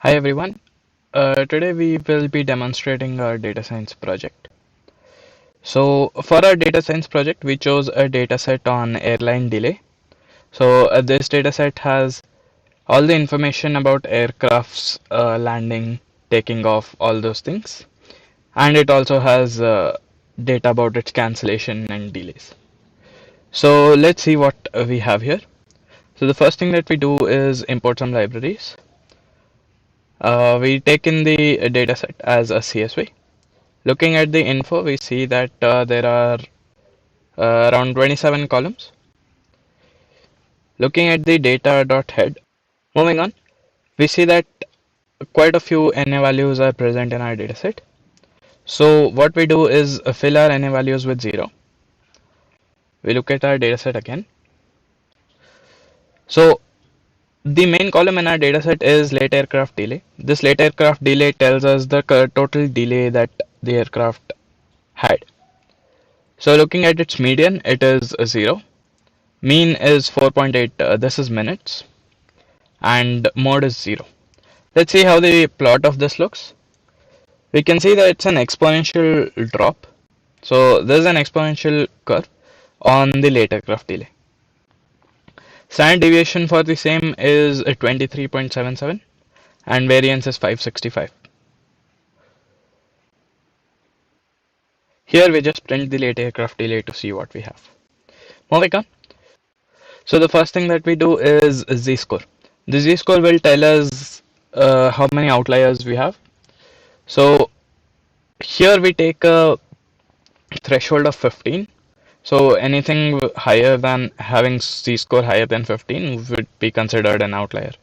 Hi everyone. Today we will be demonstrating our data science project. So for our data science project, we chose a dataset on airline delay. So this dataset has all the information about aircrafts landing, taking off, all those things, and it also has data about its cancellation and delays. So let's see what we have here. So the first thing that we do is import some libraries. We take in the dataset as a CSV. Looking at the info, we see that there are around 27 columns. Looking at the data.head, moving on, we see that quite a few NA values are present in our dataset. So what we do is fill our NA values with 0. We look at our dataset again. So the main column in our dataset is late aircraft delay. This late aircraft delay tells us the total delay that the aircraft had. So looking at its median, it is 0. Mean is 4.8, this is minutes, and mode is 0. Let's see how the plot of this looks. We can see that it's an exponential drop. So there's an exponential curve on the late aircraft delay. Standard deviation for the same is 23.77 and variance is 565. Here we just print the late aircraft delay to see what we have. Moving on. So the first thing that we do is z-score. The z-score will tell us how many outliers we have. So here we take a threshold of 15. So anything higher than having z-score higher than 15 would be considered an outlier.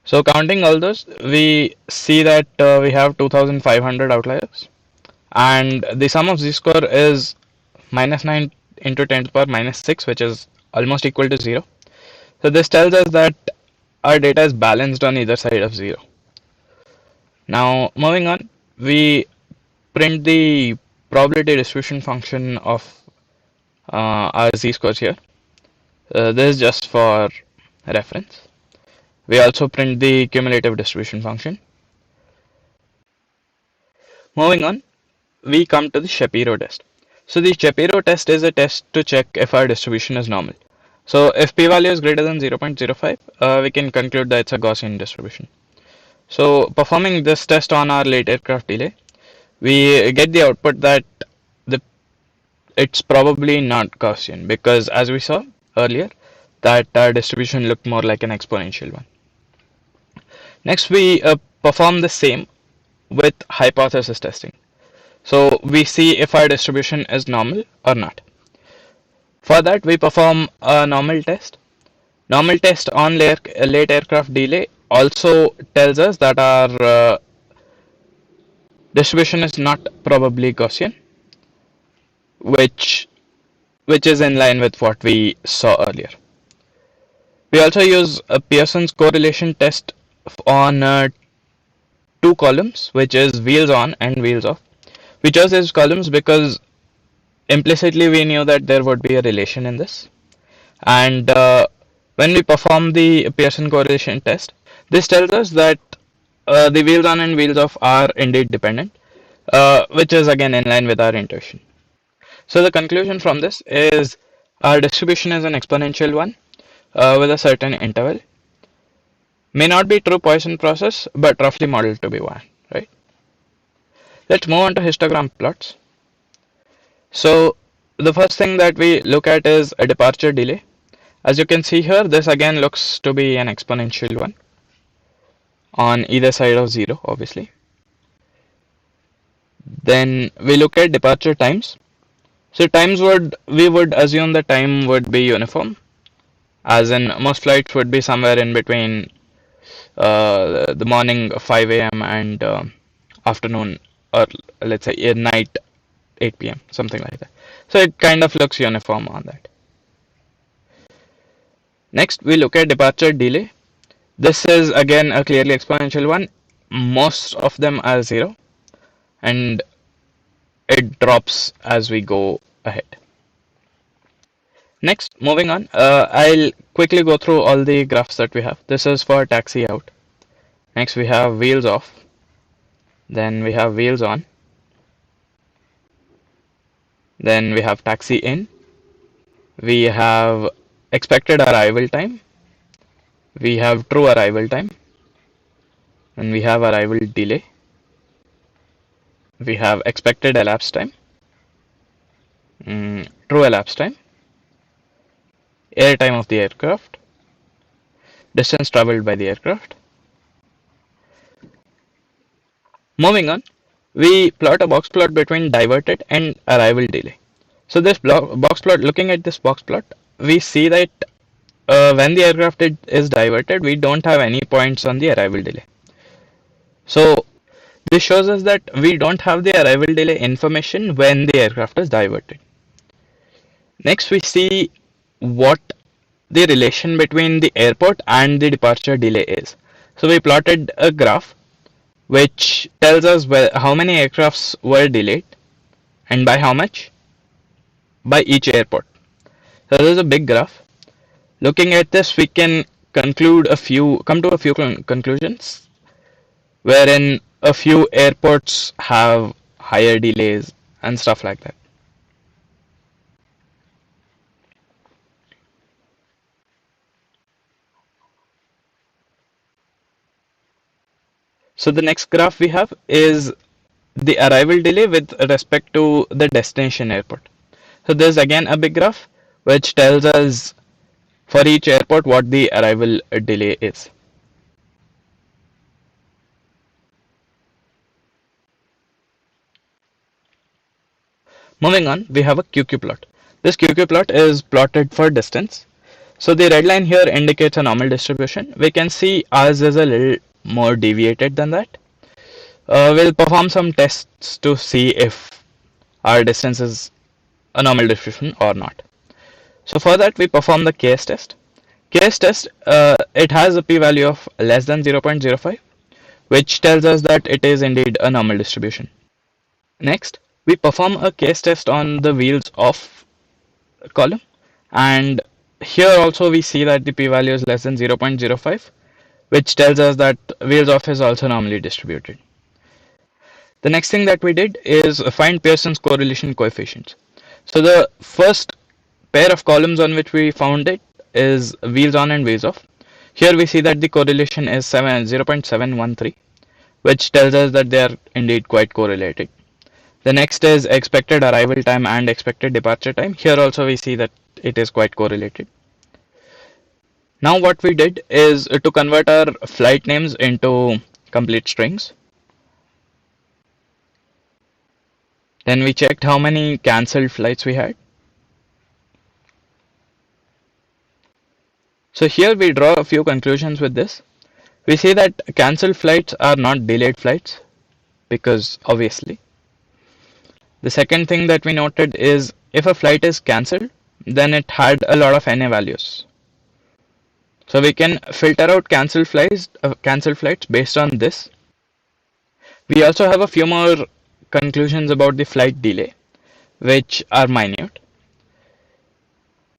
So counting all those, we see that we have 2500 outliers, and the sum of z-score is minus 9 into 10 to the power minus 6, which is almost equal to 0. So this tells us that our data is balanced on either side of 0. Now moving on, we print the probability distribution function of our z-scores here. This is just for reference. We also print the cumulative distribution function. Moving on, we come to the Shapiro test. So the Shapiro test is a test to check if our distribution is normal. So if p-value is greater than 0.05, we can conclude that it's a Gaussian distribution. So performing this test on our late aircraft delay, we get the output that the it's probably not Gaussian, because as we saw earlier that our distribution looked more like an exponential one. Next we perform the same with hypothesis testing. So we see if our distribution is normal or not. For that we perform a normal test. Normal test on late aircraft delay also tells us that our distribution is not probably Gaussian, which is in line with what we saw earlier. We also use a Pearson's correlation test on two columns, which is wheels on and wheels off. We chose these columns because implicitly we knew that there would be a relation in this. And when we perform the Pearson correlation test, this tells us that the wheels on and wheels off are indeed dependent, which is again in line with our intuition. So the conclusion from this is our distribution is an exponential one with a certain interval. May not be true Poisson process, but roughly modeled to be one, right? Let's move on to histogram plots. So the first thing that we look at is a departure delay. As you can see here, this again looks to be an exponential one on either side of 0, obviously. Then we look at departure times. So we would assume the time would be uniform, as in most flights would be somewhere in between the morning 5 a.m. and afternoon, or let's say night 8 p.m., something like that. So it kind of looks uniform on that. Next, we look at departure delay. This is again a clearly exponential one. Most of them are 0, and it drops as we go ahead. Next, moving on, I'll quickly go through all the graphs that we have. This is for taxi out, Next we have wheels off. Then we have wheels on. Then we have taxi in. We have expected arrival time. We have true arrival time. And we have arrival delay. We have expected elapsed time. True elapsed time. Air time of the aircraft. Distance traveled by the aircraft. Moving on, we plot a box plot between diverted and arrival delay. So this box plot, looking at this box plot, we see that when the aircraft is diverted, we don't have any points on the arrival delay. So this shows us that we don't have the arrival delay information when the aircraft is diverted. Next, we see what the relation between the airport and the departure delay is. So we plotted a graph which tells us how many aircrafts were delayed and by how much by each airport. So this is a big graph. Looking at this, we can come to a few conclusions, wherein a few airports have higher delays and stuff like that. So the next graph we have is the arrival delay with respect to the destination airport. So there's again a big graph which tells us for each airport what the arrival delay is. Moving on, we have a QQ plot. This QQ plot is plotted for distance. So the red line here indicates a normal distribution. We can see ours is a little more deviated than that. We'll perform some tests to see if our distance is a normal distribution or not. So for that we perform the KS test. KS test, it has a p-value of less than 0.05, which tells us that it is indeed a normal distribution. Next, we perform a case test on the wheels off column, and here also we see that the p-value is less than 0.05, which tells us that wheels off is also normally distributed. The next thing that we did is find Pearson's correlation coefficients. So the first pair of columns on which we found it is wheels on and wheels off. Here we see that the correlation is 0.713, which tells us that they are indeed quite correlated. The next is expected arrival time and expected departure time. Here also we see that it is quite correlated. Now what we did is to convert our flight names into complete strings. Then we checked how many cancelled flights we had. So here we draw a few conclusions with this. We see that cancelled flights are not delayed flights, because obviously. The second thing that we noted is if a flight is cancelled, then it had a lot of NA values. So we can filter out cancelled flights based on this. We also have a few more conclusions about the flight delay, which are minute.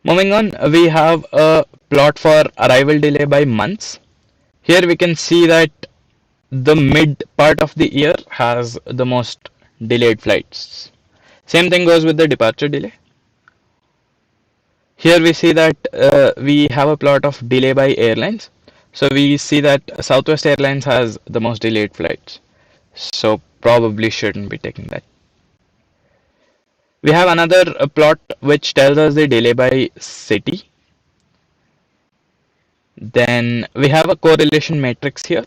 Moving on, we have a plot for arrival delay by months. Here we can see that the mid part of the year has the most delayed flights. Same thing goes with the departure delay. Here we see that we have a plot of delay by airlines. So we see that Southwest Airlines has the most delayed flights. So probably shouldn't be taking that. We have another plot which tells us the delay by city. Then we have a correlation matrix here.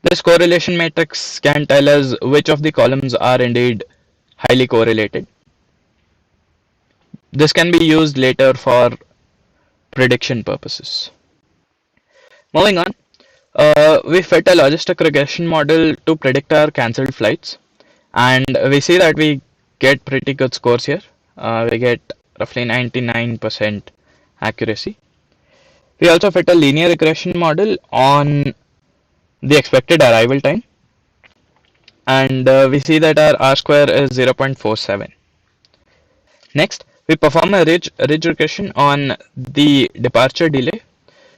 This correlation matrix can tell us which of the columns are indeed highly correlated. This can be used later for prediction purposes. Moving on, we fit a logistic regression model to predict our cancelled flights, and we see that we get pretty good scores here. We get roughly 99% accuracy. We also fit a linear regression model on the expected arrival time, and we see that our R square is 0.47. Next, we perform a ridge regression on the departure delay.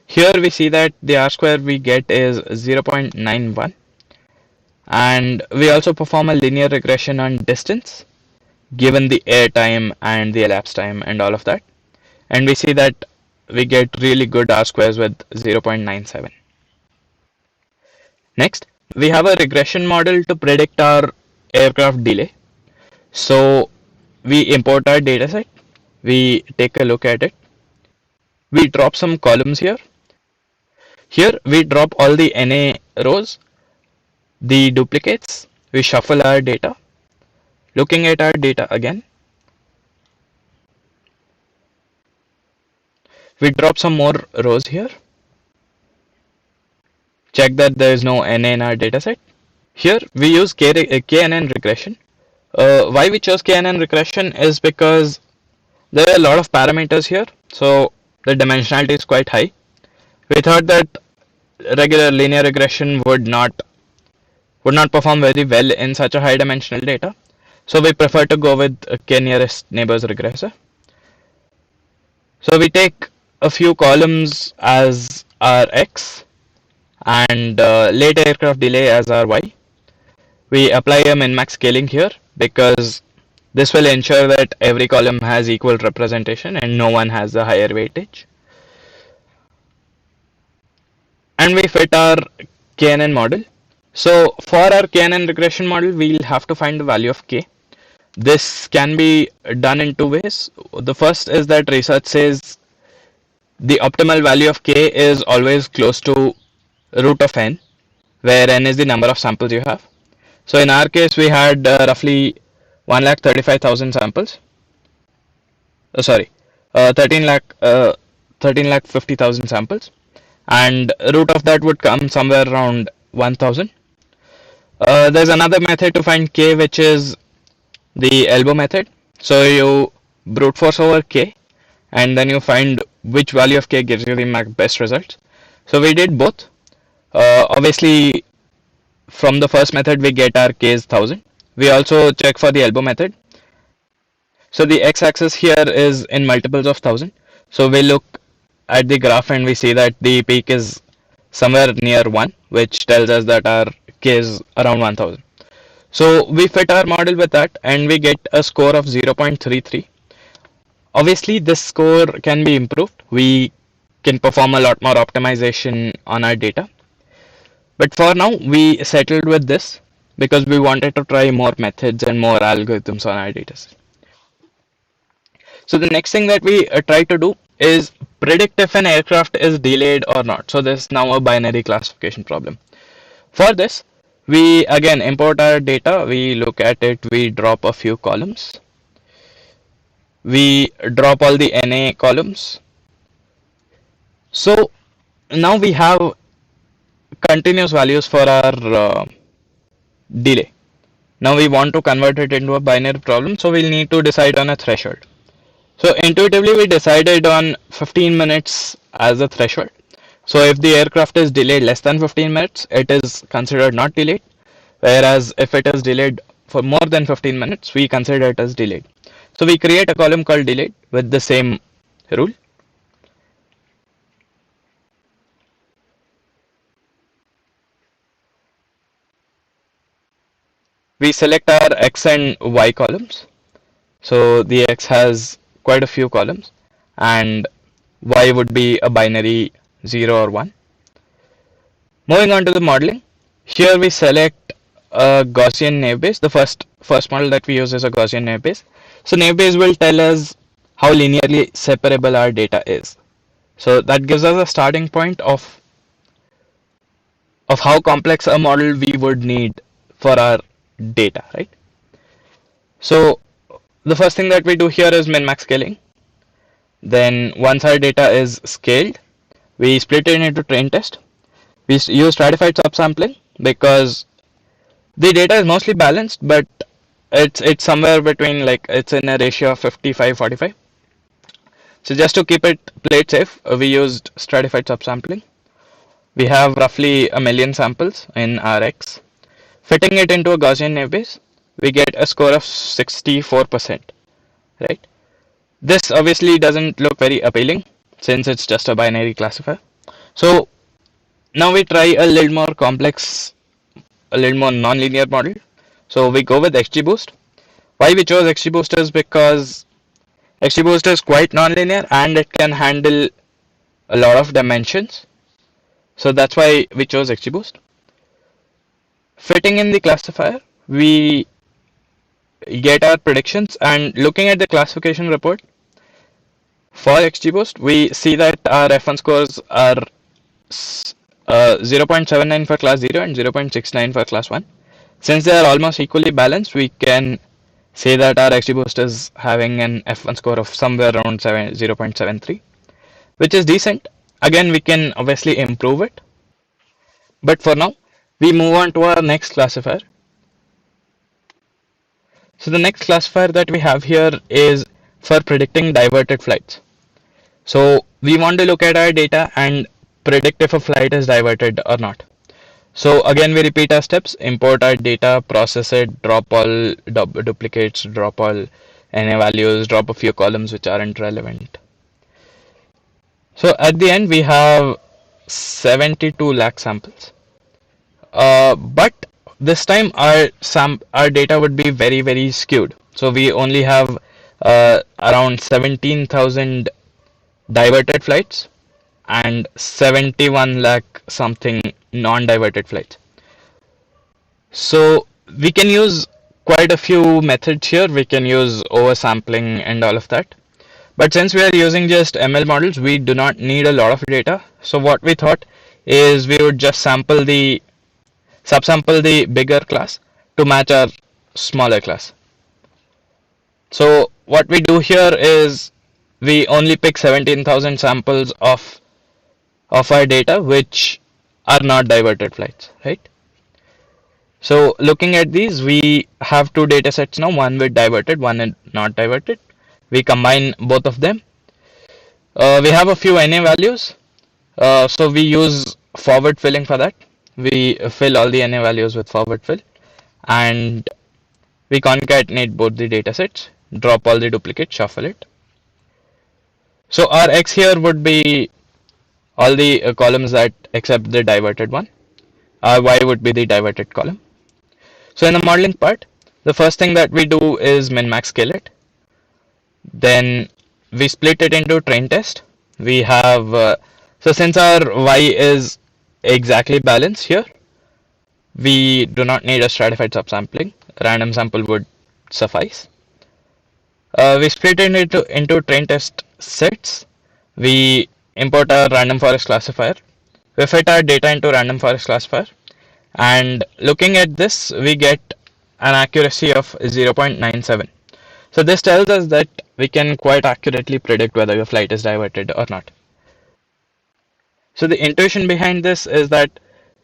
Here we see that the R square we get is 0.91, and we also perform a linear regression on distance given the air time and the elapsed time and all of that, and we see that we get really good R squares with 0.97. Next, we have a regression model to predict our aircraft delay. So we import our dataset, we take a look at it, we drop some columns here. Here we drop all the NA rows, the duplicates, we shuffle our data. Looking at our data again, we drop some more rows here. Check that there is no NA in our dataset. Here we use KNN regression. Why we chose KNN regression is because there are a lot of parameters here, so the dimensionality is quite high. We thought that regular linear regression would not perform very well in such a high dimensional data, so we prefer to go with k nearest neighbors regressor. So we take a few columns as our x and late aircraft delay as our y. We apply a min-max scaling here because this will ensure that every column has equal representation and no one has a higher weightage. And we fit our KNN model. So for our KNN regression model, we'll have to find the value of k. This can be done in two ways. The first is that research says the optimal value of k is always close to root of n, where n is the number of samples you have. So in our case, we had roughly 1,35,000 samples. Sorry, 13 lakh 50,000 samples, and root of that would come somewhere around 1,000. There's another method to find k, which is the elbow method. So you brute force over k, and then you find which value of k gives you the best results. So we did both. Obviously, from the first method we get our k is 1,000. We also check for the elbow method. So the x-axis here is in multiples of 1,000. So we look at the graph and we see that the peak is somewhere near 1, which tells us that our k is around 1,000. So we fit our model with that and we get a score of 0.33. Obviously, this score can be improved. We can perform a lot more optimization on our data. But for now, we settled with this because we wanted to try more methods and more algorithms on our dataset. So the next thing that we try to do is predict if an aircraft is delayed or not. So this is now a binary classification problem. For this, we again import our data, we look at it, we drop a few columns. We drop all the NA columns. So now we have continuous values for our delay. Now we want to convert it into a binary problem, so we'll need to decide on a threshold. So intuitively we decided on 15 minutes as a threshold. So if the aircraft is delayed less than 15 minutes, it is considered not delayed. Whereas if it is delayed for more than 15 minutes, we consider it as delayed. So we create a column called delayed with the same rule. We select our X and Y columns. So the X has quite a few columns and Y would be a binary 0 or 1. Moving on to the modeling. Here we select a Gaussian naive Bayes. The first model that we use is a Gaussian naive Bayes. So naive Bayes will tell us how linearly separable our data is. So that gives us a starting point of how complex a model we would need for our data, right? So the first thing that we do here is min-max scaling. Then once our data is scaled, we split it into train test. We use stratified subsampling because the data is mostly balanced, but it's somewhere between, like, it's in a ratio of 55-45. So just to keep it play it safe, we used stratified subsampling. We have roughly 1,000,000 samples in Rx. Fitting it into a Gaussian naive Bayes, we get a score of 64%, right? This obviously doesn't look very appealing since it's just a binary classifier. So now we try a little more complex, a little more non-linear model. So we go with XGBoost. Why we chose XGBoost is because XGBoost is quite non-linear and it can handle a lot of dimensions. So that's why we chose XGBoost. Fitting in the classifier, we get our predictions, and looking at the classification report for XGBoost, we see that our F1 scores are 0.79 for class 0 and 0.69 for class 1. Since they are almost equally balanced, we can say that our XGBoost is having an F1 score of somewhere around 0.73, which is decent. Again, we can obviously improve it. But for now, we move on to our next classifier. So the next classifier that we have here is for predicting diverted flights. So we want to look at our data and predict if a flight is diverted or not. So again, we repeat our steps: import our data, process it, drop all duplicates, drop all NA values, drop a few columns which aren't relevant. So at the end, we have 72 lakh samples. But this time our data would be very skewed. So we only have around 17,000 diverted flights and 71 lakh something non-diverted flights. So we can use quite a few methods here. We can use oversampling and all of that. But since we are using just ML models, we do not need a lot of data. So what we thought is we would just subsample the bigger class to match our smaller class. So what we do here is we only pick 17,000 samples of our data which are not diverted flights, right? So looking at these, we have two data sets now, one with diverted, one with not diverted. We combine both of them. We have a few NA values, so we use forward filling for that. We fill all the NA values with forward fill, and we concatenate both the data sets, drop all the duplicates, shuffle it. So our X here would be all the columns that except the diverted one. Our Y would be the diverted column. So in the modeling part, the first thing that we do is min-max scale it. Then we split it into train test. We have, so since our Y is exactly balanced here, we do not need a stratified subsampling. Random sample would suffice. We split it into train test sets. We import our random forest classifier. We fit our data into random forest classifier. And looking at this, we get an accuracy of 0.97. So this tells us that we can quite accurately predict whether your flight is diverted or not. So the intuition behind this is that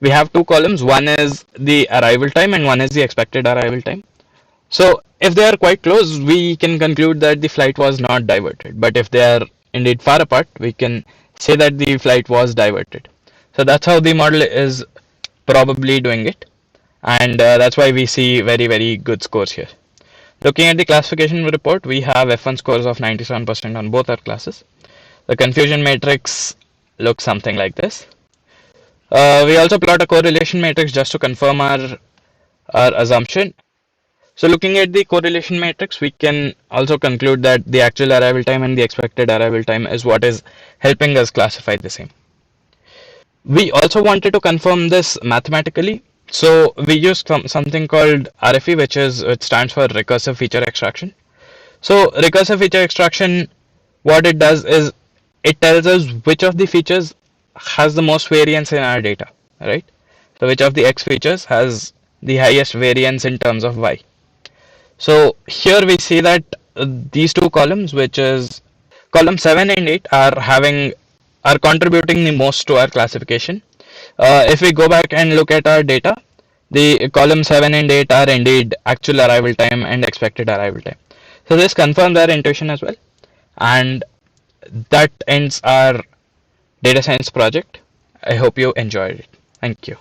we have two columns. One is the arrival time and one is the expected arrival time. So if they are quite close, we can conclude that the flight was not diverted. But if they are indeed far apart, we can say that the flight was diverted. So that's how the model is probably doing it. And that's why we see very good scores here. Looking at the classification report, we have F1 scores of 97% on both our classes. The confusion matrix looks something like this. We also plot a correlation matrix just to confirm our assumption. So looking at the correlation matrix, we can also conclude that the actual arrival time and the expected arrival time is what is helping us classify the same. We also wanted to confirm this mathematically. So we used something called RFE, which stands for recursive feature extraction. So recursive feature extraction, what it does is it tells us which of the features has the most variance in our data, right? So which of the X features has the highest variance in terms of Y. So here we see that these two columns, which is column 7 and 8, are contributing the most to our classification. If we go back and look at our data, the column 7 and 8 are indeed actual arrival time and expected arrival time. So this confirms our intuition as well. And that ends our data science project. I hope you enjoyed it. Thank you.